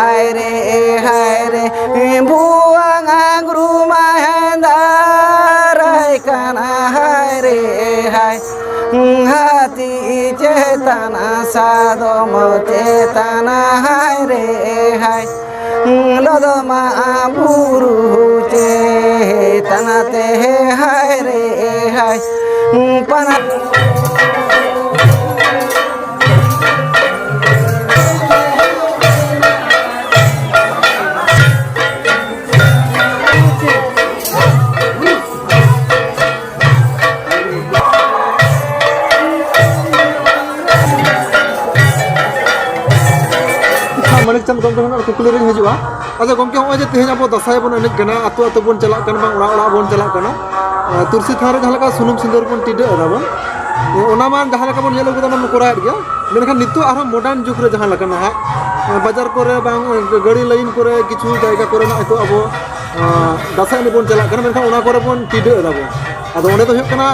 hai re buang agru mahendarai kana hai re hai hati cetana sadoma cetana hai re hai lodoma buru cetana te hai re hai panat Manik Chand gomke hona kukuli ring hijua aja gomke hoy je tehin abo dasai bon enek gana atu atu bon chalak kan bang ora bon chalak kana tursi thare jahala ka sunum sindur bon tide ada bon ona man jahala ka bon yelo ko nam kora gya menkan nitu arha modern juk re jahala kana ha bazar kore bang gari lain kore kichu jayga kore na itu abo dasai ni bon chalak kana menkan ona kore bon tide ada bon ado onde to huyuk kana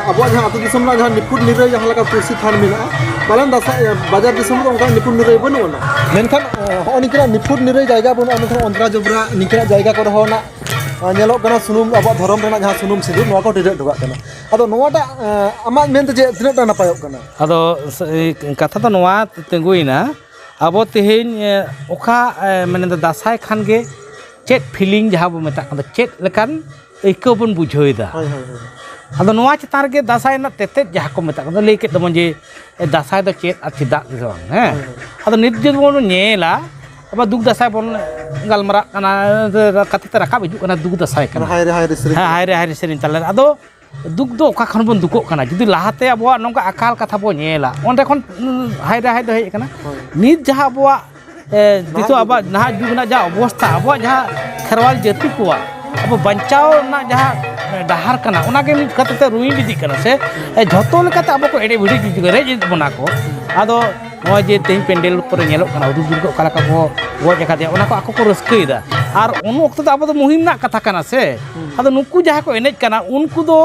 abo jaha atu disam la jaha niput nirai jahala ka tursi thar mena balan dasai bazar disam ko onka niput nirai bon ona menkan ho nikra niput nirai jayga bon menkan ondra jobra nikra jayga kore hona nyelok kana sunum abo dhorom rena jaha sunum sindur noa ko tide dogak kana ado noa ta amag mente je tina ta napayok kana ado katha to noa tenguina abo tehin oka mane dasai khan ge chet feeling jaha bo meta kana chet lekan eiko bon bujhoida ado noa chetar ge dasai na tete jaha ko meta kana lei ke domon je dasai do chet ar chidak do he ado nit je bon nyela aba dug dasai bon galmara kana katite rakab hiju kana dug dasai kana hai re serin tala ado dug do oka khon bon dukok kana judi lahate abo nongka akal katha bo nyela onde khon hai do hej kana nit jaha abo ditu aba naha jug na ja obostha abo jaha kherwal jati kuwa abo banchao na jaha dahar kana onage nit katite ruin didi kana se jhoto lekate abo ko ede bhidi juju re bona ko ado noy je tehin pendel pore nyelok kana udu durgo kala ka bo goj akade ona ko ako ko raskeida ar onu okto abo do muhim na katha kana se ado nuku jaha ko enej kana unku do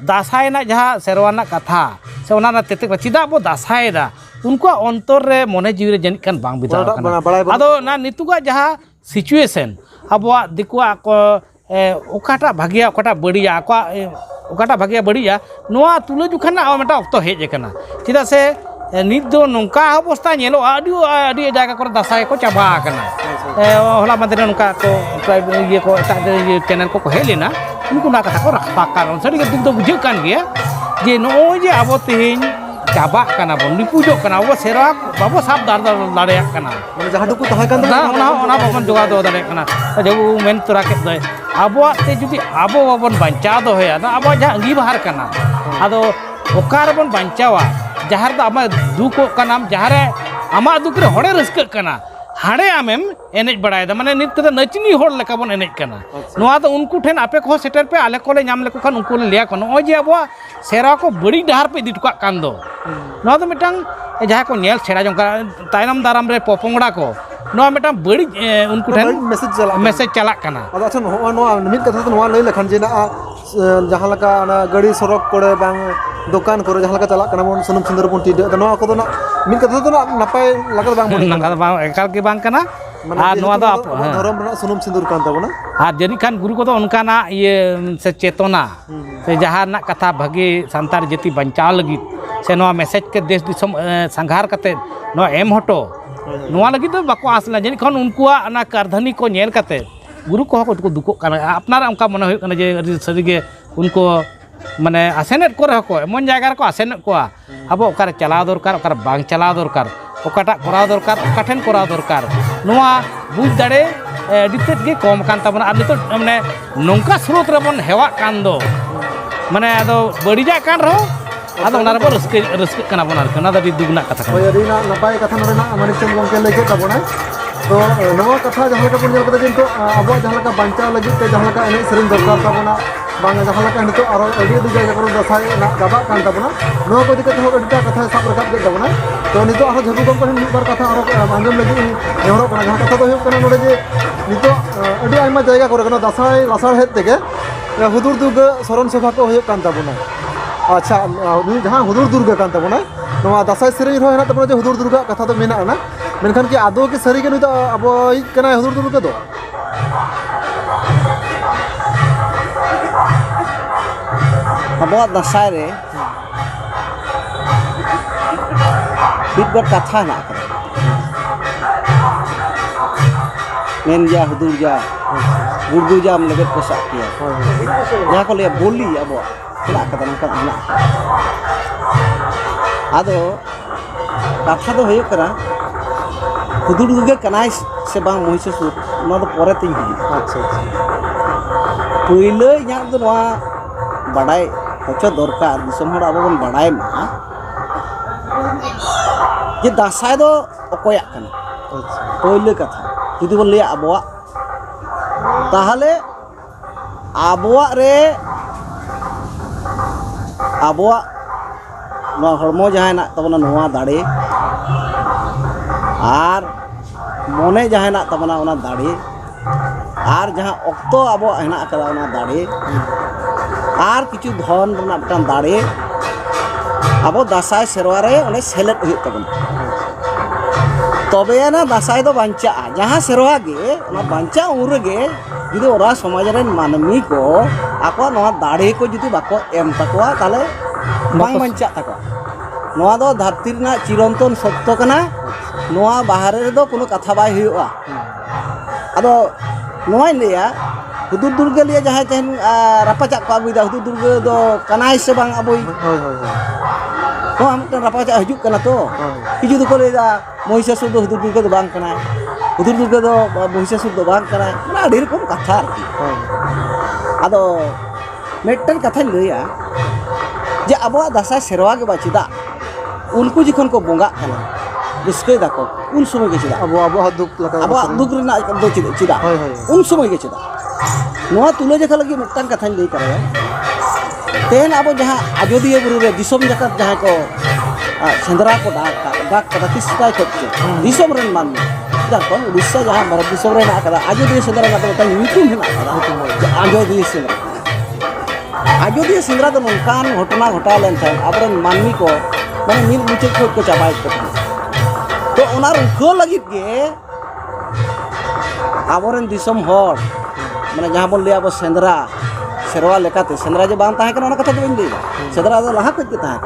dasai na jaha serwa na katha se ona na tete chida bo dasai da unku ontor re mone jiwi re janik kan bang bitaw kana ado na nituga jaha situation abo dikwa ko okata bhagia okata badiya ko okata bhagia badiya noa tulo jukhana meta okto hej kana chida se nit do nongka obostha nyelo adi jaga kore dasai ko chaba kana hola mande nongka ko ye ko eta channel ko helena unku na kata ko rakpakan sari ge dug do bujeu kan ge je noy je abo tehin chaba kana bon nipujok kana abo sera babo sab dar lare kana mane jaha duku taha kan ona babon joga do dare kana jabu men tura ke doy abo te judi abo babon bancha do hoya na abo jaha ngi bahar kana ado okar bon banchawa jahar da ama duko kanam jahare ama dukre hore raska kana hare amem enej badai da mane nit da nachni hor leka bon enej kana noa da unku then ape ko setter pe ale kole nyam leko khan unku leya kono o je abo sera ko badi dahar pe ditukka kan do noa da mitang jaha ko nyel chera jongka tainam daram re popongda ko noa mitang badi unku then message chalak kana ado acha noa mid katha to noa lei lekhan je na jaha laka na gadi sorok kore bang dokan kore jaha laka chalak kana bon sunum sindur bon tide noa ko do na mid katha to na napai laga bang bon nangka bang ekal ge bang kana ar noa do dhorom rena sunum sindur kan tabona ar jani kan guru ko do onka na iye se cetona se jaha na katha bhagi santar jati banchaw lagi se noa message ke desh disom sanghar kate noa em hoto noa lagi do bako asla jani kon unkuwa na kardhani ko nyel kate guru ko ko dukok kana apnara onka mone hoyuk kana je sari ge unko mane asenet kore ko emon jayga ko asenet ko abo okare chala dorkar okare bang chala dorkar okata koraw dorkar okaten koraw dorkar noa buj dare ditet ge kom kan tabona ar nito mane nongka srot rebon hewa kan do mane ado badija kan ro ado onar bo raske kana bonar kana da dugna katha kana oy rina napai katha norena Manik Chand gomke lei ke tabona तो नवा कथा जहाँ का पुण्य कथा किंतु अब जहाँ का बंचा लगे जहाँ का एने सेरिंग दरकार ताबना बांग जहाँ का नितो आरो अडी अडी जायगा करो दसाई ना गाबा कान ताबना नवा को दिक्कत हो अडीटा कथा साब रकाब के ताबना तो नितो आरो झगु गम मिद बार कथा आरो आंजम लगी नेहरो कना जहाँ कथा तो हो कना नोडे जे नितो अडी आयमा जायगा करे कना दसाई लासार हेत तेगे हुदुर दुर्ग शरण सभा को हो कान ताबना अच्छा जहाँ हुदुर दुर्ग कान ताबना नवा दसाई सेरिंग रो हेना ताबना जे हुदुर दुर्ग कथा तो मेना ना मेनखान कि आदो के सरी के नुई तो अब कना हुदुर दुर्गे दो abuat dasai re bidbar katha na men ja hudur ja gurgu jam lebet kosak kia ya ko le boli abuat kena kata nangka anak ado katha do huyuk kana hudur duge kanai se bang Mahishasur no do pore ting hi अच्छा अच्छा puile nya do noa badai hocho dorkar disom hor abo bon badai ma je dasai do okoyak kana अच्छा puile katha judi bon liya abuak tahale abuak re abuak no hormo jahay nak tabona noa dare ar mone jahay nak tabona ona dare ar jaha okto abo henak akada ona dare ar kichu dhon rena mitan dare abo dasai serwa re one selet huyuk tabona tobe na dasai do banca jaha serwa ge ona banca ur ge judi ora somaj ren manmi ko ako noa dare ko judi bako em takwa tale bang banca takwa noa do dharti rena chironton sotto kana noa bahare re do kono katha bai huyuga ado noa leya hudur durga liya jaha chen rapacak ko aguida hudur durga do kanai se bang aboi होय होय होय no amten rapacak hijuk kana to hiju do ko leya Mahishasur do hudur durga do bang kanai hudur durga do Mahishasur do bang kanai na adi rokom katha arki होय ado metten katha leya je abuak dasai serwa ge ba chida unku jikhon ko bonga kana biskoi dako un somoy ge chida अब दुख लगा abuak duk rena do chida होय होय un somoy ge chida noa tule jekha lagi metten katha lei karaya ten abo jaha ajodiya buru re disom jakat jaha ko sendra ko dak kada kistai khotche disom ren man dakon Odisha jaha bharat disom re na kada ajodiya sendra na ta nyutum hena kada ajodiya sendra ajodiya sendra do nongkan घटना घटा len than abren manmi ko mane mil muchuk khot ko chabai ko to ona rukho lagit ge aboren disom hor mane jaha bon liya abo sendra serwa lekate sendra je bang tahe kana ona katha do bain deida sendra do laha koj ke tahe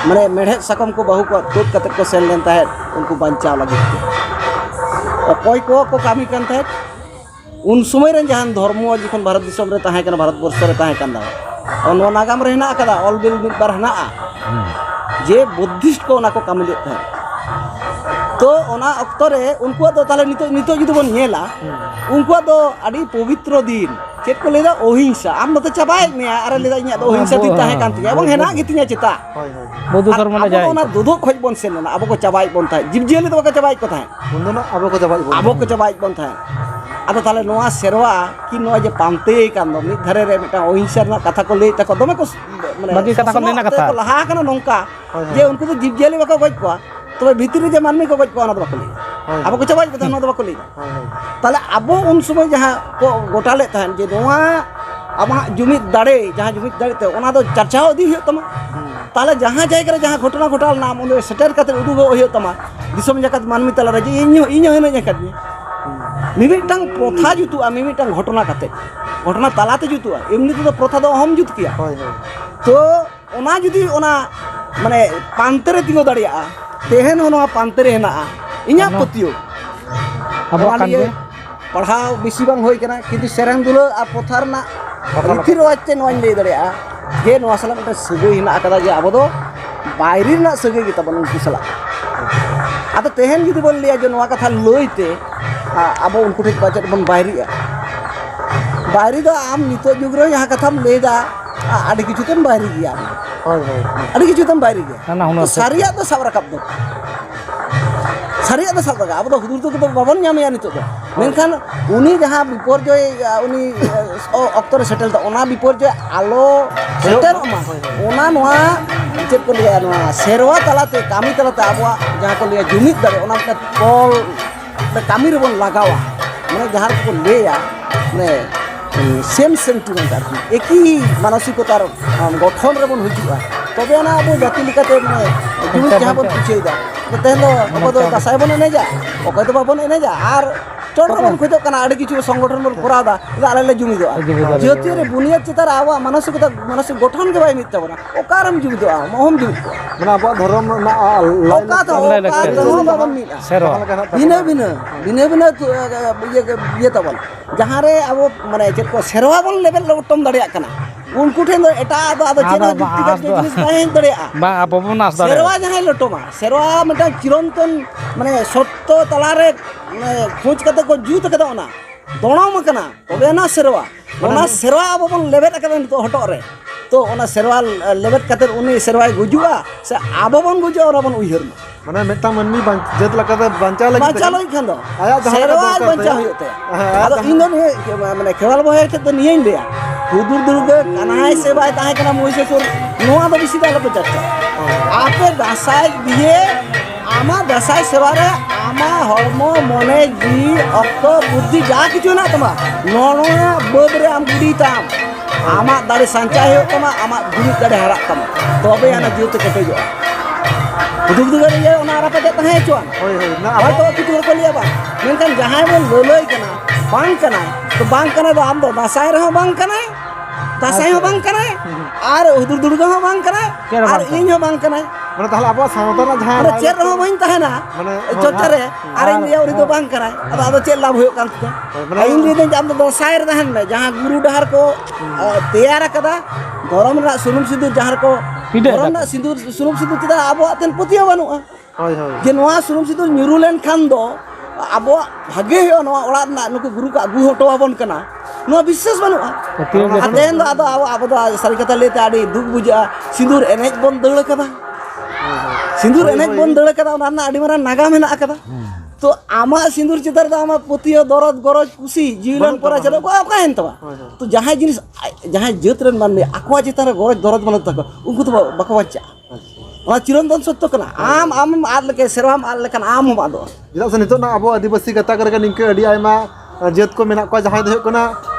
mane medhet sakom ko bahu ko tut kate ko sen len tahe unku banchaw lagit te okoy ko kami kan tahe un sumoy ren jahan dharmo jikhon bharat disom re tahe kana bharat borso re tahe kan da ono nagam re hena kada all bil mit bar hena je buddhist ko ona ko kami le tahe to ona okto re unku do tale nito judi bon nyela unku do adi pavitro din chet ko leda ohingsa am to chabai meya ara leda inya do ohingsa din tahe kan tiya ebong hena gitinya cheta होय होय বৌদ্ধ ধর্ম না যায় ona duduk khoj bon sen na abo ko chabai bon tahe jib jeli do ko chabai ko tahe उन्दना अब को जबाई बोल abo ko chabai bon tahe ado tale noa serwa ki noa je pante kan do mit dhare re meta ohingsa na katha ko lei ta ko dome ko mane Bagi kata ko nena katha. laha kana nongka Hoy, hoy. je unku to jib jeli bako goj ko tobe bhitri je manmi ko goj ko ona do bako lei होय abo ko chabai ko ona do bako lei होय होय তাহলে আবো উন সময় যাহা কো গোটালে তাহেন যে নোয়া আমা জুমিত দাড়ে যাহা জুমিত দাড়েতে ওনা দো চর্চাও দি হইত তমা তাহলে যাহা জায়গা রে যাহা ঘটনা ঘটাল নাম ওনে সেটার কাতে উদুগো হইত তমা দিসম জাকাত মানমি তালা রে যে ইño হেনা জাকাত নি মিমিটাং প্রথা জুতু আমি মিমিটাং ঘটনা কাতে ঘটনা তালাতে জুতু এমনি তো প্রথা দো অহম জুত কিয়া होय होय তো ওনা যদি ওনা মানে পান্তেরে তিঙ্গো দাঁড়িয়া তেহেন ওনা পান্তেরে হেনা ইña পতিও আবুয়াক kan ge पढ़ाव बेसी बांग होय kana किंतु सेरेंग दुलो आ पथार ना रीति रिवाज ते नोय लई दड़िया जे नोआ सला मते सगई हिना akada जे आबो दो बायरी ना सगई गे तबन उनकु सला आतो तेहेन जुदी बोन लिया जे नोआ कथा लइते आबो उनकु ठेक बाचत बन बायरी दो आम नितो जुग रे यहाँ कथाम लेदा आडि किछु तेम बायरी गिया होय होय आडि किछु तेम बायरी गिया नाना हुनर से सारिया तो सब रकब दो सारिया तो सब लगा अब तो हुदुर तो बाबन ᱧᱟᱢᱮᱭᱟ नितो दो मेनखान उनी जहाँ विपर्जय उनी अक्तर सेटल दा ओना विपर्जय आलो सेटल मा ओना नोआ चेक को लिया नोआ सेरवा तलाते कामी तलाते आबवा जहाँ को लिया जुमित दारे ओना मत तोल कामी रे बन लगावा माने जहाँ को लेया माने सेम सेंटिमेंट आरकी एकी मानसिकतार गठन रे बन हुजुआ तबे ना अब जाति लिकाते माने जुमित जहाँ बन पुछेदा teh lo apa tuh dasai bon eneja oke itu babon eneja ar chon bon khojo kana adi kichu সংগঠন bon kora da ale le jumi do jyotir buniyat chitar awa manasikota manasik গঠন ke bai mitta bona okaram jumi do mohom jumi মানে আবহাওয়া ধর্ম না oka to babon mi Serwa. bina ye tabon jahare abo mane chet ko serwa bon level lo tom daria kana unku ठेन एटा आदो चेना व्यक्तिगत जिनिस नहीं दड़िया ba abo bon nas dare सेरवा जहां लटोमा सेरवा मटा चिरंतन माने सत्य तलारे खोज कते को जूत कते ओना दोणम कना तबे ना सेरवा ओना सेरवा अब बन लेबेट कते तो हटो रे तो ओना सेरवा लेबेट कते उनी सेरवा गुजुआ से अब बन गुजुआ और बन उइहर মানে মেটা মানমি জেত লাকাতে বাঞ্চা লাগি बाचा लई खान दो आया जहां सेरवा दरकार बाचा ते। होते हाँ, आदो इन दो माने खेवाल बहे तो नियन लिया हुदुर दुर्ग कनाय से बाय ताहे कना मोइसे सुर नोआ दो बिसी दाल बचाचा आपे दासाय दिए आमा दासाय सेवारे आमा हरमो मने जी अक्तो बुद्धि जा किछु ना तमा नोनोया बोबरे आम गुडी ताम आमा दाड़े संचाय हो तमा आमा दुरुक दाड़े हरा तमा तबे आना जीवते कटे जो हुदुर दुर्ग ये ओना आरापते ताहे चोन হই হই না अब तो किछु को लिया बा मेनखान जहां बोल लोलई कना बांग कना तो बांग कना तो आम दो दासाय रहो बांग कना दासाय हो बांग कना आर हुदुर दुर्ग हो बांग कना आर इन हो बांग कना মানে তাহলে আবহাওয়া সাঁওতা না ঝাঁ अरे चेर रहो बइन तहना माने चोचरे अरे इन लिया उरी तो बांग कना अब चेर लाभ हो कान ते इन लिए आम दो दासाय रहन में जहां गुरु डहर को तैयार कदा धर्म रा सुनुम सिंदूर जहां को धर्म रा सिंदूर सुनुम सिंदूर तिदा आबो अतन पतिया बानुआ হয় হয় जे नोआ सुनुम सिंदूर nyuru len khan do abo bhage ho noa orat na nuku guru ka agu hoto abon kana noa বিশ্বাস banu'a aten do ado abo do sari kata lete adi duk buja sindur enej bon deul kada sindur enej bon deul kada ona na adi mara naga mena kada तो आमा सिंदूर चितर दा आमा पतियो दरद गरज कुसी जीवन परा चलो को का हेन तबा तो जहां जिनिस जहां जत रन मानने आकवा चितर गरज दरद मन तक उनको तो बको बच्चा ओना चिरंतन सत्य कना आम आद लेके सेरवाम आद लेकन आम हम आदो ᱪᱮᱫᱟᱜ ᱥᱮ ᱱᱤᱛᱚᱜ ᱱᱟ ᱟᱵᱚ ᱟᱹᱫᱤᱵᱟᱹᱥᱤ ᱜᱟᱛᱟᱠ ᱨᱮᱜᱮ ᱱᱤᱝᱠᱟᱹ ᱟᱹᱰᱤ ᱟᱭᱢᱟ ᱡᱟᱹᱛ ᱠᱚ ᱢᱮᱱᱟᱜ ᱠᱚᱣᱟ ᱡᱟᱦᱟᱸᱭ ᱫᱚ ᱦᱩᱭᱩᱜ ᱠᱟᱱᱟ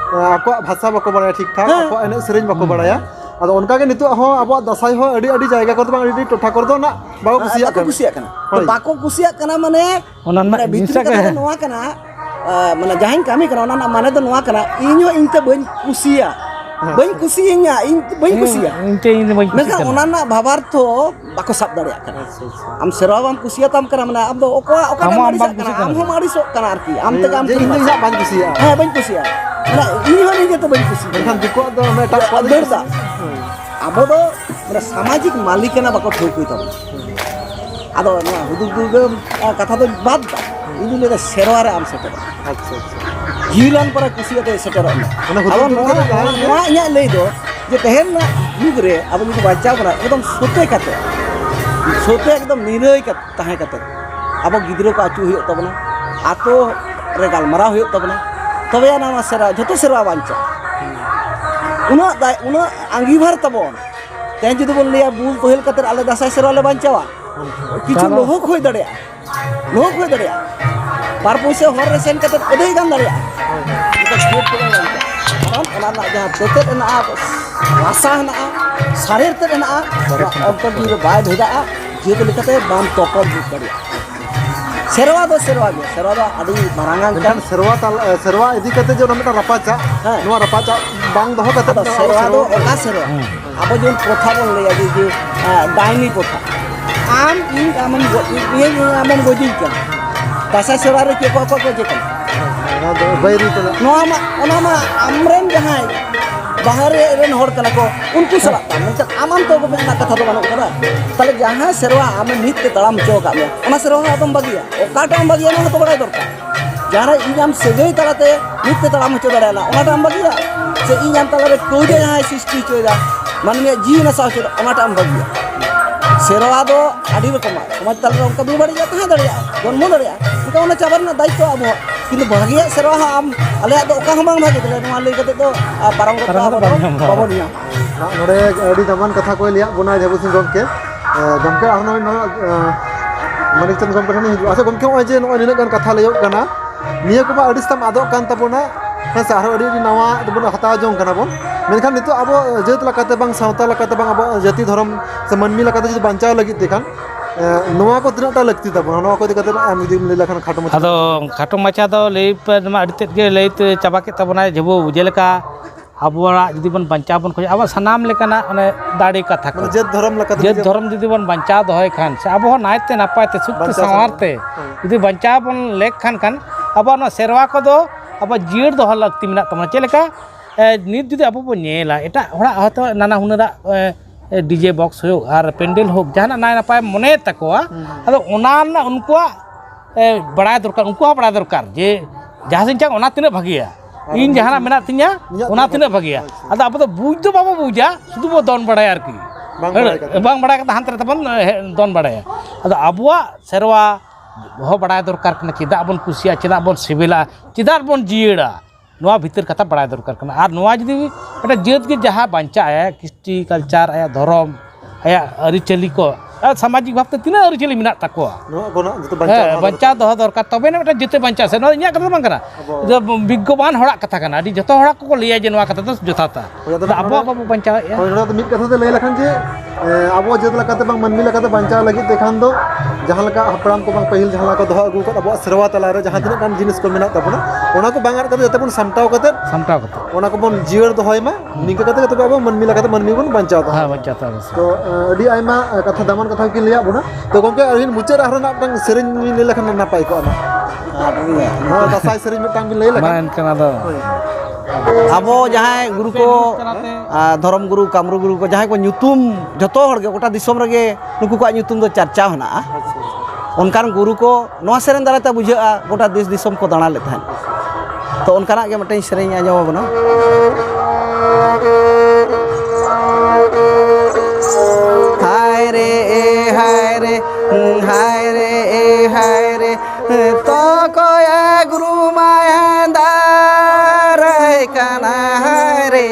ᱟᱠᱚᱣᱟᱜ ᱵᱷᱟᱥᱟ ᱵᱟᱠᱚ ᱵᱟᱲᱟᱭᱟ ᱴᱷᱤᱠ ᱴᱷᱟᱠ ᱟᱠᱚᱣᱟᱜ ᱮᱱᱮᱡ ᱥᱮᱨᱮᱧ ᱵᱟᱠᱚ ᱵᱟᱲᱟᱭᱟ ᱟᱫᱚ ᱚᱱᱠᱟ ᱜᱮ ᱱᱤᱛᱚᱜ ᱦᱚᱸ ᱟᱵᱚᱣᱟᱜ ᱫᱟᱥᱟᱭ ᱦᱚᱸ ᱟᱹᱰᱤ ᱟᱹᱰि ᱡᱟᱭᱜᱟ ᱠᱚᱨᱮ ᱵᱟᱝ ᱟᱹᱰᱤ ᱴᱚᱴᱷᱟ ᱠᱚᱨᱮ ᱫᱚ ᱱᱟ ᱵᱟᱠᱚ ᱠᱩᱥᱤᱭᱟᱜ बाको ᱠᱟᱱᱟ कुसिया कना तो होय। बाको कुसिया कना माने ओना ना माने जिनिसा भितरी कथा नोआ कना माने जहां कमी कना ओना माने तो नोआ कना इño इनते बन कुसिया बन कुसिया इन बन कुसिया inte ini baik मेका ओना ना भावार्थ बाको साब दाड़िया कना हम सेरवाम कुसिया ताम कना माने अब ओका ओका Kamu मारिसा ambang कना kusikan. हम मारिसो कना आरती हम ते काम ᱡᱮ ᱤᱧ ᱫᱚ ᱤᱧᱟᱹᱜ ᱵᱟᱹᱧ ᱠᱩᱥᱤᱭᱟᱜᱼᱟ हां बन कुसिया माने इño निजे तो बन कुसिया ᱢᱮᱱᱠᱷᱟᱱ ᱫᱤᱠᱩᱣᱟᱜ ᱫᱚ ᱮᱴᱟᱜ ᱠᱚᱣᱟᱜ ᱫᱚ बेरदा अब दो माने सामाजिक मालिकाना बाको ठोकई ताम आदो ना हुदुर दुर्ग कथा तो बात इन ले सेरवा रे आम सेटर আচ্ছা আচ্ছা जीवन पर कुसियाते सेटर माने हुदुर दुर्ग रे जहां नोआ इया लई दो जे तहेन ना युग रे अब जुदी बच्चा बना एकदम सोते एकदम निरय का ताहे कते अब गिद्रो को आचू हुयो तबना आतो रे गालमारा हुयो तबना तबे ना सेरा जतो सेरा बांचा उना अंगीभार तबन तेन जुदी बोल लिया बुल तोहेल कते आले दासाय सेरा ले बांचावा किछु लोहक होय दड़िया बार पैसे हर रे सेन कते अदई गान दड़िया itu खेत को बांचा कारण ओना ना जहां तेते ना रासा ना सारेर ते ना अंतर जी बाय भेदा जे तो लिखते बाम तोकल बुक दड़िया सेरवा दो अडी मारांगान ᱢᱮᱱᱠᱷᱟन ᱥᱮᱨᱣᱟ ᱤᱫि ᱠᱟᱛᱮ ᱡᱮ ᱚᱱᱟ ᱢᱤᱫᱴᱟᱝ ᱨᱟᱯᱟᱪᱟ ᱦᱮᱸ। ᱱᱚᱣᱟ ᱨᱟᱯᱟᱪᱟ ᱵᱟᱝ ᱫᱚᱦᱚ ᱠᱟᱛᱮ ᱟᱫᱚ सेरवा दो ओका सेरवा अब जो प्रथा बोल ले जे डाइनी प्रथा आम इन आमन ये आमन गोजी का दासा सेरवा रे के को जे का ᱚᱱᱟ ᱫᱚ ᱵᱟᱭᱨᱤ ᱛᱮ नोआ मा आमरेन जहां बाहर रेन हर कना को उनको सला मेनखान आमान तो ना कथा तो बानो करा ताले जहां सेरवा आम नित ते तड़ाम चो का में ओना सेरवा आदम बागिया ओकाटाम बागिया ना तो बड़ा दरकार जहां इनाम सेगई तालाते नित ते तड़ाम चो दाड़ाला ओनाटाम बागिया से इनाम तालारे कोजे जहां सृष्टि चोदा मानमे जी ना साचो ओनाटाम बागिया सेरवा दो आदि रकम समाज ताले उनका दु बड़ी जाता है दड़िया जन्म दड़िया उनका ओना चाबर ना दायित्व अब किंतु भागिया सेरवा आम अले दो ओका हम बांग भागे तले नोआ लई कते तो पारंग कथा बाबो निया ᱱᱚᱰᱮ ᱟᱹᱰᱤ ᱫᱟᱢᱟᱱ ᱠᱟᱛᱷᱟ ᱠᱚ ᱞᱟᱹᱭᱟᱜ ᱵᱚᱱᱟ ᱡᱟᱵᱩ ᱥᱤᱝ ᱜᱚᱢᱠᱮ ᱟᱨᱦᱚᱸ ᱢᱟᱱᱤᱠ ᱪᱚᱸᱫᱽ ᱜᱚᱢᱠᱮ ᱴᱷᱮᱱ ᱦᱤᱡᱩᱜᱼᱟ ᱟᱪᱪᱷᱟ ᱜᱚᱢᱠᱮ ᱱᱚᱜᱼᱚᱭ ᱡᱮ ᱱᱚᱜᱼᱚᱭ ᱱᱤᱱᱟᱹᱜ ᱜᱟᱱ ᱠᱟᱛᱷᱟ ᱞᱟᱹᱭᱚᱜ ᱠᱟᱱᱟ ᱱᱤᱭᱟᱹ ᱠᱚᱢᱟ ᱟᱹᱰᱤ ᱥᱛᱟᱢ ᱟᱫᱚᱜ ᱠᱟᱱ ᱛᱟᱵᱚᱱᱟ ᱦᱮᱸ ᱥᱮ ᱟᱨᱦᱚᱸ ᱟᱹᱰᱤ ᱱᱟᱣᱟ ᱵᱚᱱ ᱦᱟᱛᱟᱣ ᱡᱚᱝ ᱠᱟᱱᱟ ᱵᱚᱱ ᱢᱮᱱᱠᱷᱟन ᱱᱤᱛᱚᱜ ᱟᱵᱚ ᱡᱟᱹᱛ ᱞᱮᱠᱟᱛᱮ ᱵᱟᱝ ᱥᱟᱶᱛᱟ ᱞᱮᱠᱟᱛᱮ ᱵᱟᱝ ᱟᱵᱚ ᱡᱟᱹᱛᱤ ᱫᱷᱚᱨᱚᱢ ᱥᱮ ᱢᱟᱹᱱᱢᱤ ᱞᱮᱠᱟᱛᱮ ᱡᱩᱫᱤ ᱵᱟᱧᱪᱟᱣ ᱞᱟᱹᱜᱤᱫ ᱛᱮ ᱠᱷᱟᱱ नवा को तीना लगती तबना नवा को दिक्कत जुदी लई लखन खाटो मत ᱟᱫᱚ ᱠᱷᱟᱴᱚ ᱢᱟᱪᱷᱟ ᱫᱚ ᱞᱟᱹᱭ ᱢᱟ ᱟᱹᱰᱤ ᱛᱮᱫ ᱜᱮ ᱞᱟᱹᱭ ᱪᱟᱵᱟ ᱠᱮᱫ ᱛᱟᱵᱚᱱᱟᱭ ᱡᱮᱵᱚ ᱡᱮᱞᱮᱠᱟ ᱟᱵᱚᱣᱟᱜ ᱡᱩᱫᱤ ᱵᱚᱱ ᱵᱟᱧᱪᱟᱣ ᱵᱚᱱ ᱠᱷᱚᱡ ᱟᱵᱚ ᱥᱟᱱᱟᱢ ᱞᱮᱠᱟᱱᱟᱜ ᱚᱱᱮ ᱫᱟᱲᱮ ᱠᱟᱛᱷᱟ ᱠᱚ जेद धर्म लका ᱡᱮ ᱫᱷᱚᱨᱚᱢ ᱡᱩᱫि ᱵᱚᱱ ᱵᱟᱧᱪᱟᱣ ᱫᱚᱦᱚᱭ ᱠᱷᱟᱱ ᱥᱮ ᱟᱵᱚ ᱦᱚᱸ ᱱᱟᱭᱛᱮ ᱱᱟᱯᱟᱭᱛᱮ ᱥᱩᱠᱛᱮ ᱥᱟᱶᱟᱨᱛᱮ ᱡᱩᱫᱤ ᱵᱟᱧᱪᱟᱣ ᱵᱚᱱ ᱞᱮᱠ ᱠᱷᱟᱱ ᱟᱵᱚᱣᱟᱜ ᱱᱚᱣᱟ ᱥᱮᱨᱣᱟ ᱠᱚᱫᱚ ᱟᱵᱚ ᱡᱤᱭᱟᱹᱲ ᱫᱚᱦᱚ ᱞᱟᱹᱠᱛᱤ ᱢᱮᱱᱟᱜ ᱛᱟᱵᱚᱱᱟ ᱪᱮᱫ ᱞᱮᱠᱟ ᱱᱤᱛ ᱡᱩᱫᱤ ᱟᱵᱚ ᱵᱚᱱ ᱧᱮᱞᱟ ᱮᱴᱟᱜ ᱦᱚᱲᱟᱜ ᱦᱚᱭᱛᱳ ᱱᱟᱱᱟ ᱦᱩᱱᱟᱹᱨᱟᱜ ᱰᱤᱡᱮ ᱵᱚᱠᱥ ᱦᱩᱭᱩᱜ ᱟᱨ ᱯᱮᱱᱰᱮᱞ ᱦᱳᱠ ᱡᱟᱦᱟᱱᱟᱜ ᱱᱟᱭ ᱱᱟᱯᱟᱭ ᱢᱚᱱᱮᱭᱮᱫ ᱛᱟᱠᱚᱣᱟ ᱟᱫᱚ ᱚᱱᱟ ᱨᱮᱱᱟᱜ ᱩᱱᱠᱩᱣᱟᱜ ᱵᱟᱲᱟᱭ ᱫᱚᱨᱠᱟর ᱩᱱᱠᱩ ᱦᱚᱸ ᱵᱟᱲᱟᱭ ᱫᱚᱨᱠar ᱡᱮ ᱡᱟᱦᱟᱸ ᱥᱮᱫ ᱪᱟᱝ ᱚᱱᱟ ᱛᱤᱱᱟᱹᱜ ᱵᱷᱟᱹᱜᱤᱭᱟ ᱤᱧ ᱡᱟᱦᱟᱱᱟᱜ ᱢᱮᱱᱟᱜ ᱛᱤᱧᱟ ᱚᱱᱟ ᱛᱤᱱᱟᱹᱜ ᱵᱷᱟᱹᱜᱤᱭᱟ ᱟᱫᱚ ᱟᱵᱚ ᱫᱚ बुझ ᱫᱚ ᱵᱟᱵᱚ बुझᱟ ᱥᱩᱫᱷᱩ ᱵᱚ ᱫᱚᱱ ᱵᱟᱲᱟᱭᱟ ᱟᱨᱠᱤ ᱵᱟᱝ ᱵᱟᱲᱟᱭ ᱠᱟᱛᱮ ᱦᱟᱱᱛᱮ ᱱᱟᱛᱮ ᱵᱚᱱ ᱫᱚᱱ ᱵᱟᱲᱟᱭᱟ ᱟᱫᱚ ᱟᱵᱚᱣᱟᱜ ᱥᱮᱨᱣᱟ ᱦᱚᱸ ᱵᱟᱲᱟᱭ ᱫᱚᱨᱠar ᱠᱟᱱᱟ ᱪᱮᱫᱟᱜ ᱵᱚᱱ ᱠᱩᱥᱤᱭᱟᱜᱼᱟ ᱪᱮᱫᱟᱜ ᱵᱚᱱ ᱥᱤᱵᱤᱞᱟ ᱪᱮᱫᱟᱜ ᱵᱚᱱ ᱡᱤᱭᱟᱹᱲᱟ ᱱᱚᱣᱟ ᱵᱷᱤᱛᱟᱹᱨ ᱠᱟᱛᱷᱟ ᱵᱟᱲᱟᱭ ᱫᱚᱨᱠar ᱠᱟᱱᱟ ᱟᱨ ᱱᱚᱣᱟ ᱡᱩᱫि ᱢᱤᱫᱴᱟᱝ ᱡᱟᱹᱛ ᱜᱮ ᱡᱟᱦᱟᱸ ᱵᱟᱧᱪᱟᱜ ᱟᱭ ᱠᱨᱤᱥᱴᱤ ᱠᱟᱞᱪᱟᱨ ᱟᱭᱟᱜ धᱚᱨᱚᱢ ᱟᱭᱟᱜ ᱟᱹᱨᱤᱪᱟᱹᱞᱤ ᱠᱚ ᱥᱟᱢᱟᱡᱤक ᱵᱷᱟᱵᱛᱮ ᱛᱤᱱᱟᱹᱜ ᱟᱹᱨᱤᱪᱟᱹᱞᱤ ᱢᱮᱱᱟᱜ ᱛᱟᱠᱚᱣᱟ नवा को ना जतो ᱵᱟᱧᱪᱟᱣ ᱫᱚᱦᱚ ᱫᱚᱨᱠar ᱛᱚᱵᱮ ᱱᱟ ᱢᱤᱫᱴᱟᱝ ᱡᱟᱹᱛᱮ ᱵᱟᱧᱪᱟᱜᱼᱟ ᱥᱮ ᱱᱚᱣᱟ ᱤᱧᱟᱹᱜ ᱠᱟᱛᱷᱟ ᱫᱚ ᱵᱟᱝ ᱠᱟᱱᱟ ᱵᱤᱜᱽᱜᱚᱵᱟᱱ ᱦᱚᱲᱟᱜ ᱠᱟᱛᱷᱟ ᱠᱟᱱᱟ ᱟᱹᱰᱤ ᱡᱚᱛᱚ ᱦᱚᱲᱟᱜ ᱠᱚ ᱞᱟᱹᱭᱟ ᱡᱮ ᱱᱚᱣᱟ ᱠᱟᱛᱷᱟ ᱫᱚ ᱡᱚᱛᱷᱟᱛᱟ ᱟᱵᱚᱣᱟᱜ ᱵᱟᱵᱚ ᱵᱟᱧᱪᱟᱣᱮᱫᱼᱟ ᱦᱳᱭ ᱱᱚᱰᱮ ᱢᱤᱫ ᱠᱟᱛᱷᱟ ᱛᱮ ᱞᱟᱹᱭ ᱞᱮᱠᱷᱟᱱ ᱡᱮ ᱟᱵᱚ ᱡᱟᱹᱛ ᱞᱮᱠᱟᱛᱮ ᱵᱟᱝ ᱢᱟᱹᱱᱢᱤ ᱞᱮᱠᱟᱛᱮ ᱵᱟᱧᱪᱟᱣ ᱞᱟᱹᱜᱤᱫ ᱛᱮᱠᱷᱟᱱ ᱫᱚ ᱡᱟᱦᱟᱸ ᱞᱮᱠᱟ ᱦᱟᱯᱲᱟᱢ ᱠᱚ ᱵᱟᱝ ᱯᱟᱹᱦᱤᱞ ᱡᱟᱦᱟᱸ ᱞᱮᱠᱟ ᱫᱚᱦᱚ ᱟᱹᱜᱩ ᱟᱠᱟᱫ ᱟᱵᱚᱣᱟᱜ ᱥᱮᱨᱣᱟ ᱛᱟᱞᱟᱨᱮ ᱡᱟᱦᱟᱸ ᱛᱤᱱᱟᱹᱜ ᱜᱟᱱ ᱡᱤᱱᱤᱥ ko ᱢᱮᱱᱟᱜ ᱛᱟᱵᱚᱱᱟ ᱚᱱᱟ ᱠᱚ ᱵᱟᱝ ᱟᱫ ᱠᱟᱛᱮ ᱡᱟᱛᱮ ᱵᱚᱱ ᱥᱟᱢᱴᱟᱣ ᱠᱟᱛᱮ ᱥᱟᱢᱴᱟᱣ ᱚᱱᱟ ᱠᱚᱵᱚᱱ ᱡᱤᱭᱟᱹᱲ ᱫᱚᱦᱚᱭ ᱢᱟ ᱱᱤᱝᱠᱟᱹ ᱠᱟᱛᱮ ᱛᱚᱵᱮ ᱟᱵᱚ ᱢᱟᱹᱱᱢᱤ ᱞᱮᱠᱟᱛᱮ ᱢᱟᱹᱱᱢि ᱵᱚᱱ ᱵᱟᱧᱪᱟᱣ ᱫᱚᱦᱚ ᱦᱮᱸ ᱵᱟᱧᱪᱟᱣ ᱛᱟᱵᱚᱱᱟ तो अड़ी आयमा कथा दामान कथा किन लिया बुना तो गomke अहिन मुचार आरो ना टंग सेरिन लई लखन नापाय को ना हां दसाई सेरिन मिटang बिन लई लखन मान कना दो abo jahay guru ko धर्म गुरु कामरू गुरु को jahay ko nyutum joto hor ge gota disom rege nuku ko nyutum do charcha hona onkan guru ko noa seren darata bujhaa gota des disom ko dana le thahen to onkana ge mate sereng anjom abono हाय रे हाय रे तो कोया गुरु मायंदार कना हाय रे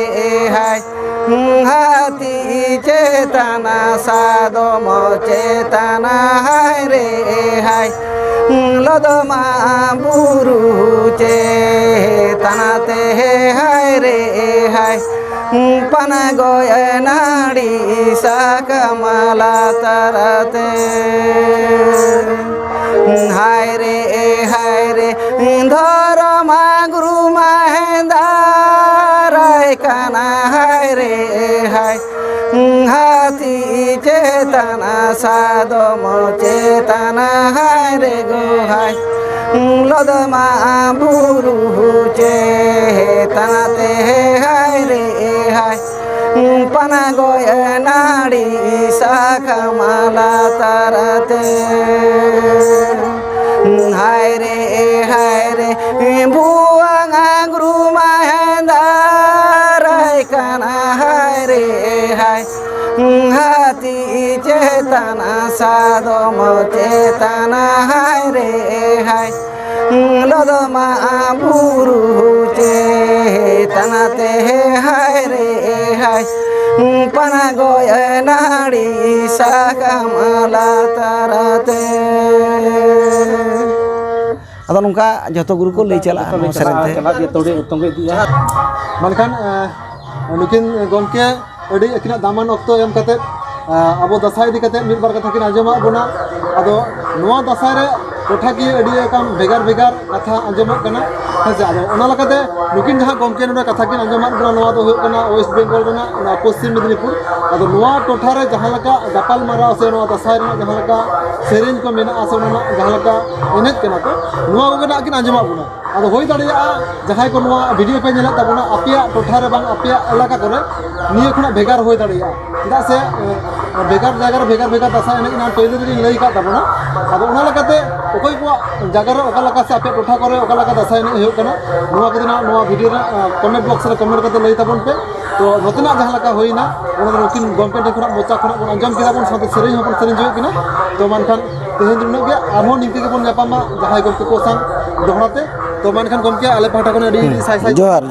हाय हाथी चेतना साधो मो चेतना हाय रे हाय लदमा बुरु चेतना ते हाय रे हाय pana goya nadi sakamala tarate hai re dharma guru mahendra kana hai re hai hati cetana sadho mo cetana hai re go hai lodama buru cetana te hai re hai pana goya nadi sakamala tarate hai re buanga guru mahendra kana hai re hai hati cetana sadho mo cetana hai re hai lodama buru cetana te hai re hai pana goya nadi sakamala tarate ado nungka joto guru ko lei chala sereng te tongge dia मानखान नुकिन गomke अड़ी अकिना दामान ऑक्तो M कते अब दसाई दी कते मिद बार कथा किन आजमा बुना आदो नोआ दसाई रे टोठा की अड़ी काम भेगार भेगार कथा आजमा कना हेसे आदो ओना लकते नुकिन जहां गomke नुना कथा किन आजमा बुना नोआ दो हुय कना वेस्ट बेंगल रना पश्चिम मेदिनीपुर आदो नोआ टोठा रे जहां लका गपाल मारा से नोआ दसाई रे जहां लका सेरेंज को मेना आसे नोना जहां लका एनेज कना तो नोआ को ना किन आजमा बुना आदो होय दाड़िया जहां को नोआ वीडियो पे नेला तबना अपिया टोठा रे बांग अपिया इलाका करे निये खुना भेगार होय दाड़िया चदा से भेगार जागर भेगार भेगार दसाई एने ना पहिले रे लई का तबना आदो ओना लकाते ओकय को जागर रे ओका लका से अपिया टोठा करे ओका लका दसाई एने होय कना नोआ को दिना नोआ वीडियो रे कमेंट बॉक्स रे कमेंट करते लई तबन पे तो नतना जहां लका होइना ओना नुकिन गomke देखरा मोचा खना बन अंजम किदा बन साथे सेरेंज हबन सेरेंज होय कना तो मानखान तेहेन दिन गे आरो निंके के बन जापामा जहां गomke को संग दोहराते तो मानखान गomke आले पाटा कोन अडी साइ साइ जोहार